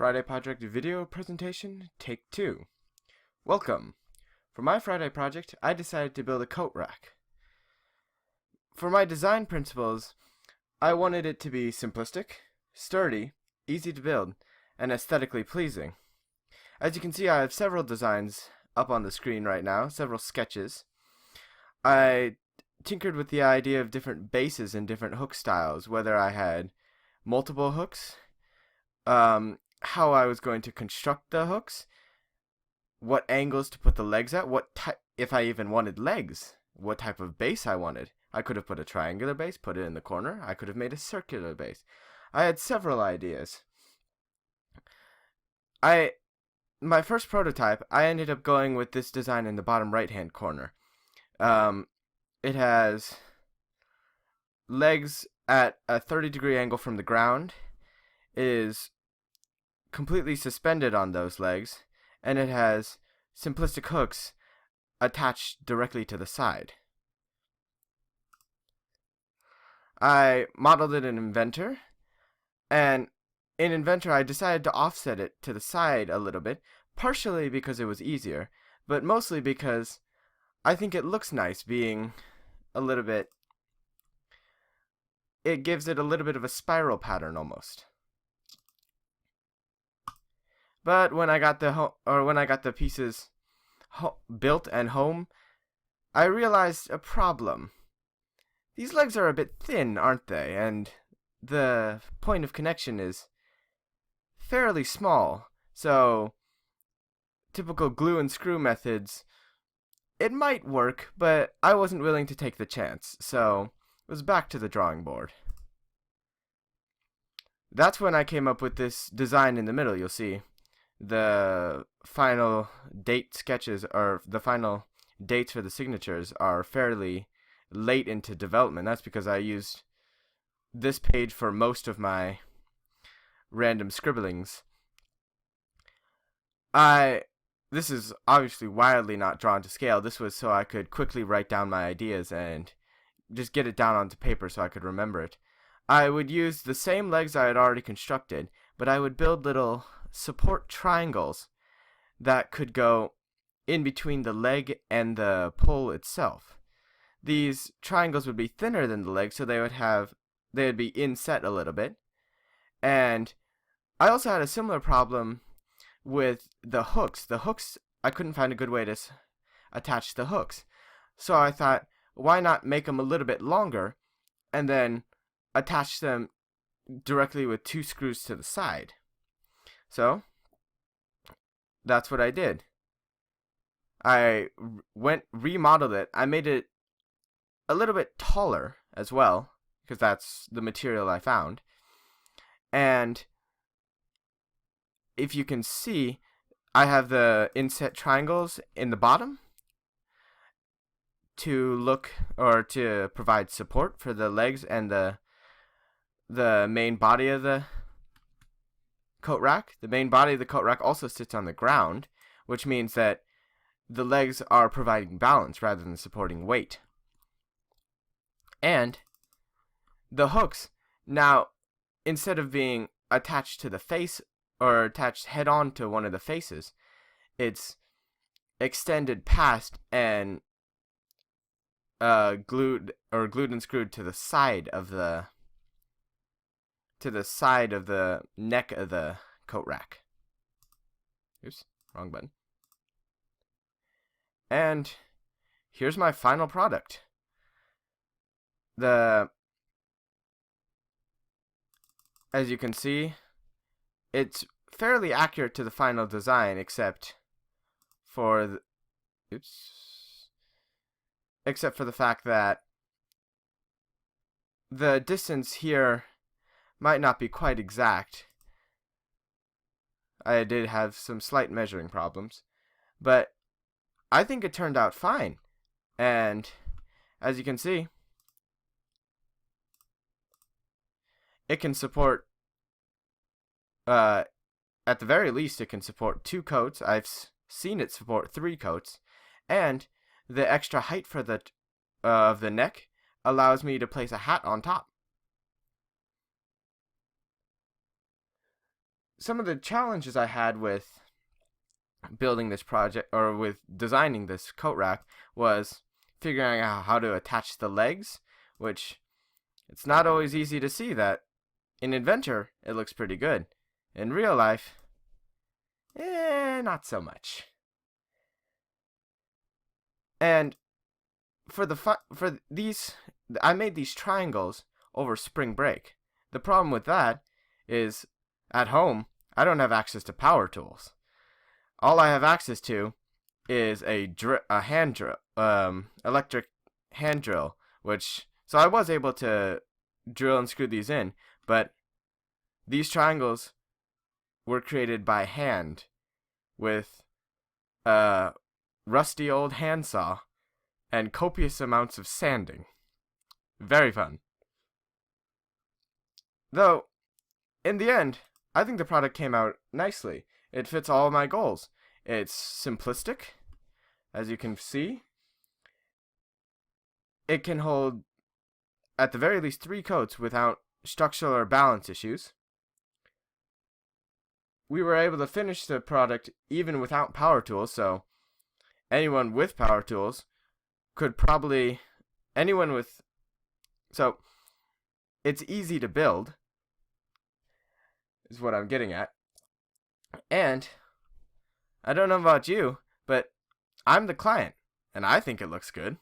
Friday Project video presentation, take 2. Welcome. For my Friday project, I decided to build a coat rack. For my design principles, I wanted it to be simplistic, sturdy, easy to build, and aesthetically pleasing. As you can see, I have several designs up on the screen right now, several sketches. I tinkered with the idea of different bases and different hook styles, whether I had multiple hooks, how I was going to construct the hooks, what angles to put the legs at, if I even wanted legs, what type of base I wanted. I could have put a triangular base, put it in the corner. I could have made a circular base. I had several ideas. My first prototype, I ended up going with this design in the bottom right-hand corner. It has legs at a 30-degree angle from the ground. It is completely suspended on those legs, and it has simplistic hooks attached directly to the side. I modeled it in Inventor, and in Inventor I decided to offset it to the side a little bit, partially because it was easier, but mostly because I think it looks nice being a little bit, it gives it a little bit of a spiral pattern almost. But when I got the pieces built and home, I realized a problem. These legs are a bit thin, aren't they? And the point of connection is fairly small. So typical glue and screw methods, it might work, but I wasn't willing to take the chance. So it was back to the drawing board. That's when I came up with this design in the middle, you'll see. The final date sketches, or the final dates for the signatures, are fairly late into development. That's because I used this page for most of my random scribblings. This is obviously wildly not drawn to scale. This was so I could quickly write down my ideas and just get it down onto paper so I could remember it. I would use the same legs I had already constructed, but I would build little support triangles that could go in between the leg and the pole itself. These triangles would be thinner than the leg, so they would be inset a little bit. And I also had a similar problem with the hooks. I couldn't find a good way to attach the hooks. So I thought, why not make them a little bit longer and then attach them directly with 2 screws to the side. So that's what I did. I remodeled it. I made it a little bit taller as well, because that's the material I found. And if you can see, I have the inset triangles in the bottom to provide support for the legs and the main body of the coat rack. The main body of the coat rack also sits on the ground, which means that the legs are providing balance rather than supporting weight. And the hooks, now, instead of being attached to the face or attached head-on to one of the faces, it's extended past and glued and screwed to the side of the neck of the coat rack. Oops, wrong button. And here's my final product. As you can see, it's fairly accurate to the final design, except for the fact that the distance here might not be quite exact. I did have some slight measuring problems, but I think it turned out fine. And as you can see, it can support, at the very least, it can support 2 coats. I've seen it support 3 coats, and the extra height for of the neck allows me to place a hat on top. some of the challenges I had with building this project, or with designing this coat rack, was figuring out how to attach the legs, which it's not always easy to see that in Inventor it looks pretty good. In real life, not so much. And for these, I made these triangles over spring break. The problem with that is, at home, I don't have access to power tools. All I have access to is a hand drill, electric hand drill, so I was able to drill and screw these in, but these triangles were created by hand with a rusty old handsaw and copious amounts of sanding. Very fun. Though, in the end, I think the product came out nicely. It fits all of my goals. It's simplistic, as you can see. It can hold, at the very least, 3 coats without structural or balance issues. We were able to finish the product even without power tools, so anyone with power tools could probably, so it's easy to build, is what I'm getting at. And I don't know about you, but I'm the client, and I think it looks good.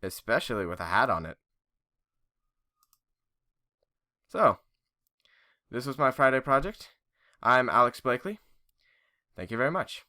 Especially with a hat on it. So, this was my Friday project. I'm Alex Blakely. Thank you very much.